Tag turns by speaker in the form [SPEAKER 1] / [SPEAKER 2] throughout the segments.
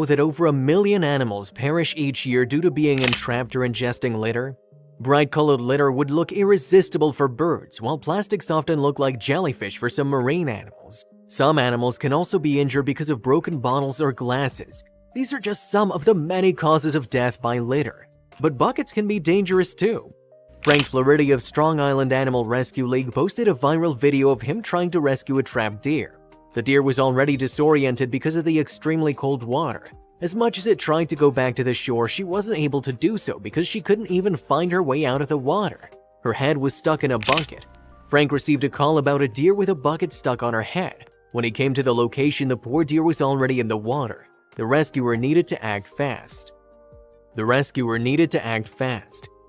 [SPEAKER 1] that over 1 million animals perish each year due to being entrapped or ingesting litter? Bright-colored litter would look irresistible for birds, while plastics often look like jellyfish for some marine animals. Some animals can also be injured because of broken bottles or glasses. These are just some of the many causes of death by litter. But buckets can be dangerous too. Frank Floridi of Strong Island Animal Rescue League posted a viral video of him trying to rescue a trapped deer. The deer was already disoriented because of the extremely cold water. As much as it tried to go back to the shore, she wasn't able to do so because she couldn't even find her way out of the water. Her head was stuck in a bucket. Frank received a call about a deer with a bucket stuck on her head. When he came to the location, the poor deer was already in the water. The rescuer needed to act fast.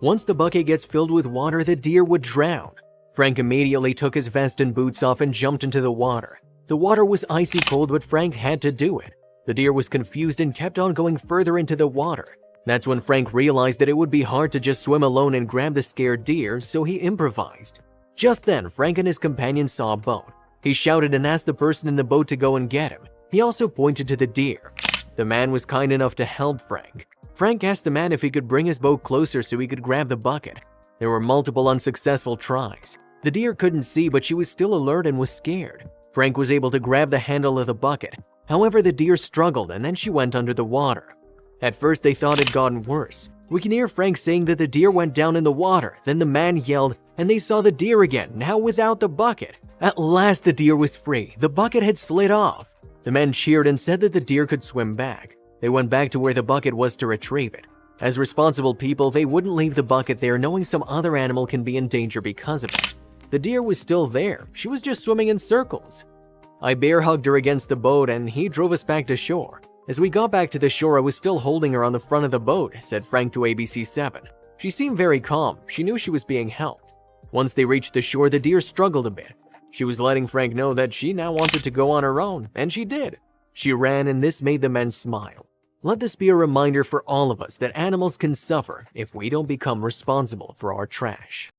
[SPEAKER 1] Once the bucket gets filled with water, the deer would drown. Frank immediately took his vest and boots off and jumped into the water. The water was icy cold, but Frank had to do it. The deer was confused and kept on going further into the water. That's when Frank realized that it would be hard to just swim alone and grab the scared deer, so he improvised. Just then, Frank and his companion saw a boat. He shouted and asked the person in the boat to go and get him. He also pointed to the deer. The man was kind enough to help Frank. Frank asked the man if he could bring his boat closer so he could grab the bucket. There were multiple unsuccessful tries. The deer couldn't see, but she was still alert and was scared. Frank was able to grab the handle of the bucket. However, the deer struggled and then she went under the water. At first, they thought it gotten worse. We can hear Frank saying that the deer went down in the water. Then the man yelled, and they saw the deer again, now without the bucket. At last, the deer was free. The bucket had slid off. The men cheered and said that the deer could swim back. They went back to where the bucket was to retrieve it. As responsible people, they wouldn't leave the bucket there knowing some other animal can be in danger because of it. The deer was still there. She was just swimming in circles. I bear hugged her against the boat and he drove us back to shore. As we got back to the shore, I was still holding her on the front of the boat, said Frank to ABC7. She seemed very calm. She knew she was being helped. Once they reached the shore, the deer struggled a bit. She was letting Frank know that she now wanted to go on her own, and she did. She ran, and this made the men smile. Let this be a reminder for all of us that animals can suffer if we don't become responsible for our trash.